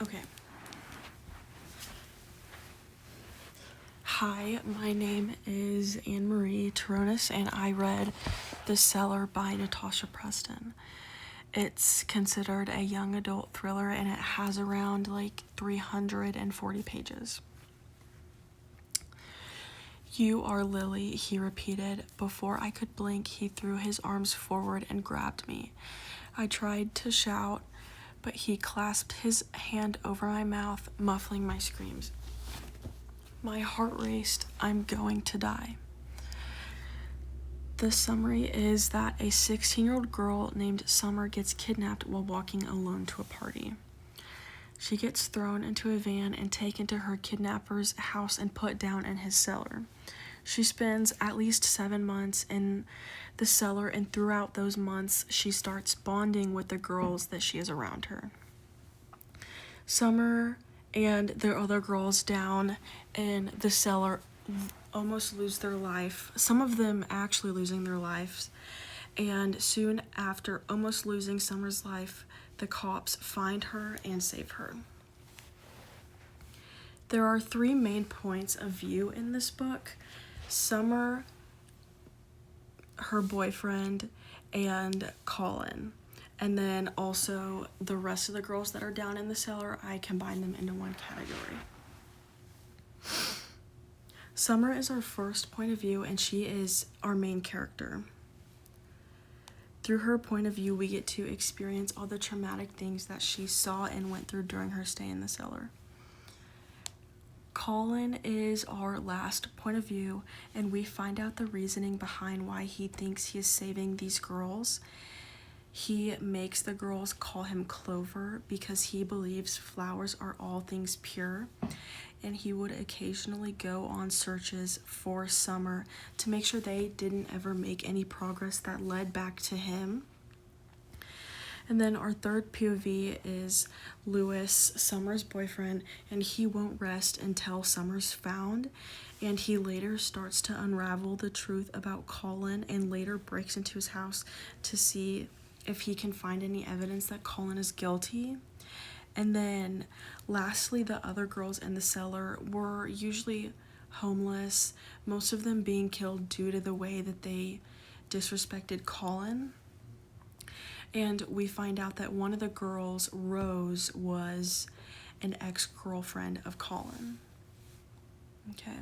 Okay. Hi, my name is Anne Marie Taronis, and I read The Cellar by Natasha Preston. It's considered a young adult thriller, and it has around 340 pages. "You are Lily," he repeated. Before I could blink, he threw his arms forward and grabbed me. I tried to shout, but he clasped his hand over my mouth, muffling my screams. My heart raced. I'm going to die. The summary is that a 16-year-old girl named Summer gets kidnapped while walking alone to a party. She gets thrown into a van and taken to her kidnapper's house and put down in his cellar. She spends at least 7 months in the cellar, and throughout those months, she starts bonding with the girls that she has around her. Summer and the other girls down in the cellar almost lose their life, some of them actually losing their lives. And soon after almost losing Summer's life, the cops find her and save her. There are 3 main points of view in this book: Summer, her boyfriend, and Colin. And then also the rest of the girls that are down in the cellar, I combine them into one category. Summer is our first point of view, and she is our main character. Through her point of view, we get to experience all the traumatic things that she saw and went through during her stay in the cellar. Colin is our last point of view, and we find out the reasoning behind why he thinks he is saving these girls. He makes the girls call him Clover because he believes flowers are all things pure, and he would occasionally go on searches for Summer to make sure they didn't ever make any progress that led back to him. And then our third POV is Lewis, Summer's boyfriend, and he won't rest until Summer's found, and he later starts to unravel the truth about Colin and later breaks into his house to see if he can find any evidence that Colin is guilty. And then lastly, the other girls in the cellar were usually homeless, most of them being killed due to the way that they disrespected Colin. And we find out that one of the girls, Rose, was an ex-girlfriend of Colin. Okay.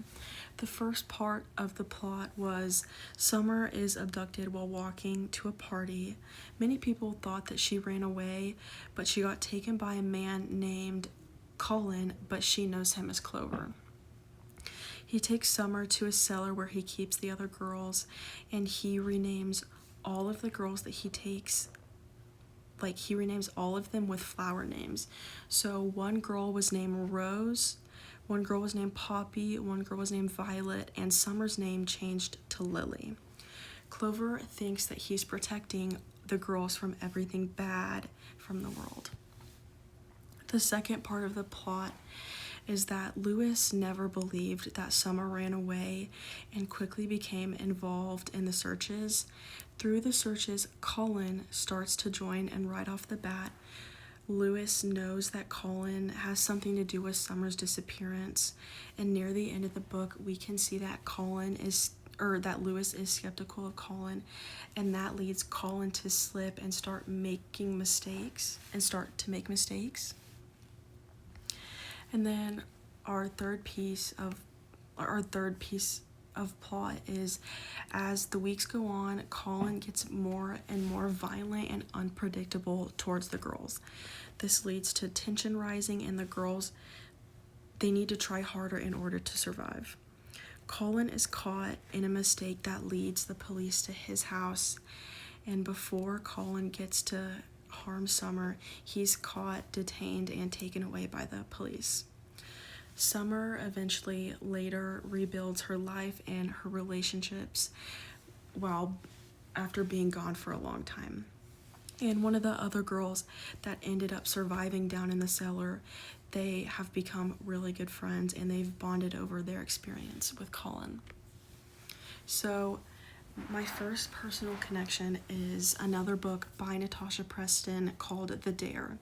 The first part of the plot was Summer is abducted while walking to a party. Many people thought that she ran away, but she got taken by a man named Colin, but she knows him as Clover. He takes Summer to a cellar where he keeps the other girls, and he renames all of the girls that he takes, he renames all of them with flower names. So one girl was named Rose, one girl was named Poppy, one girl was named Violet, and Summer's name changed to Lily. Clover thinks that he's protecting the girls from everything bad from the world. The second part of the plot is that Lewis never believed that Summer ran away and quickly became involved in the searches. Through the searches, Colin starts to join, and right off the bat, Lewis knows that Colin has something to do with Summer's disappearance, and near the end of the book, we can see that Lewis is skeptical of Colin, and that leads Colin to slip and start to make mistakes. And then our third piece of plot is, as the weeks go on, Colin gets more and more violent and unpredictable towards the girls. This leads to tension rising, and the girls, they need to try harder in order to survive. Colin is caught in a mistake that leads the police to his house, and before Colin gets to harm Summer, he's caught, detained, and taken away by the police. Summer eventually later rebuilds her life and her relationships after being gone for a long time. And one of the other girls that ended up surviving down in the cellar, they have become really good friends, and they've bonded over their experience with Colin. So my first personal connection is another book by Natasha Preston called The Dare.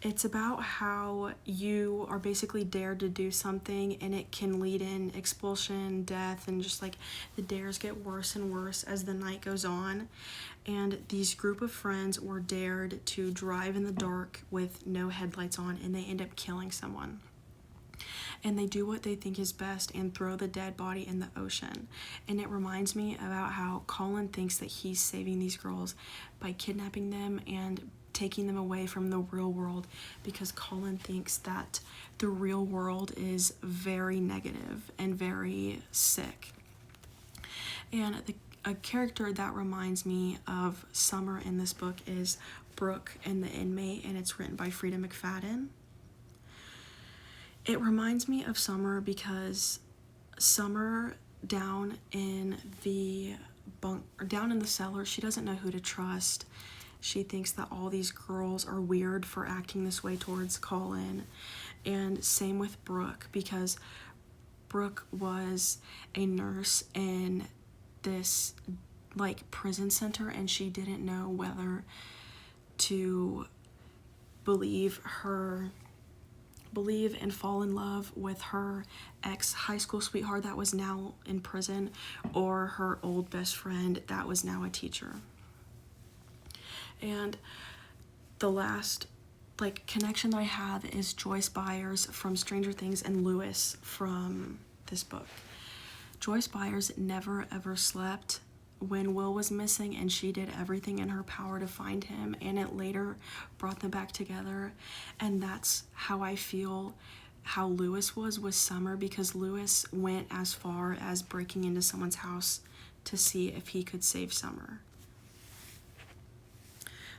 It's about how you are basically dared to do something and it can lead in expulsion, death, and just like the dares get worse and worse as the night goes on. And these group of friends were dared to drive in the dark with no headlights on, and they end up killing someone. And they do what they think is best and throw the dead body in the ocean. And it reminds me about how Colin thinks that he's saving these girls by kidnapping them and taking them away from the real world, because Colin thinks that the real world is very negative and very sick. And a character that reminds me of Summer in this book is Brooke in The Inmate, and it's written by Frida McFadden. It reminds me of Summer because Summer down in the cellar, she doesn't know who to trust. She thinks that all these girls are weird for acting this way towards Colin. And same with Brooke, because Brooke was a nurse in this like prison center, and she didn't know whether to believe and fall in love with her ex-high school sweetheart that was now in prison, or her old best friend that was now a teacher. And the last connection that I have is Joyce Byers from Stranger Things and Lewis from this book. Joyce Byers never ever slept when Will was missing, and she did everything in her power to find him, and it later brought them back together. And that's how I feel how Lewis was with Summer, because Lewis went as far as breaking into someone's house to see if he could save Summer.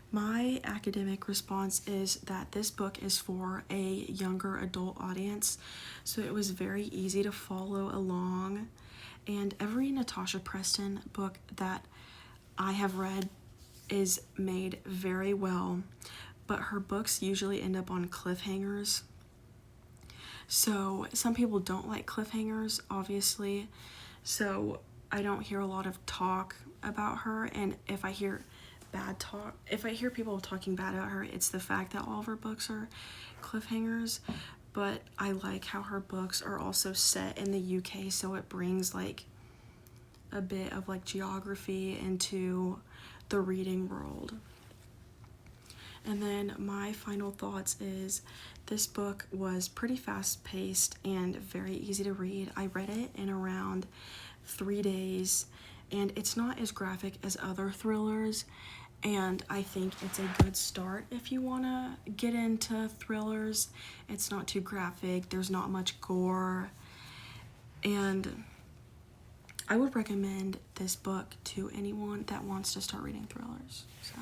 My academic response is that this book is for a younger adult audience, so it was very easy to follow along. And every Natasha Preston book that I have read is made very well, but her books usually end up on cliffhangers. So some people don't like cliffhangers, obviously, so I don't hear a lot of talk about her. And if I hear people talking bad about her, it's the fact that all of her books are cliffhangers. But I like how her books are also set in the UK, so it brings like a bit of like geography into the reading world. And then my final thoughts is this book was pretty fast-paced and very easy to read. I read it in around 3 days, and it's not as graphic as other thrillers, and I think it's a good start if you want to get into thrillers. It's not too graphic, there's not much gore, and I would recommend this book to anyone that wants to start reading thrillers. So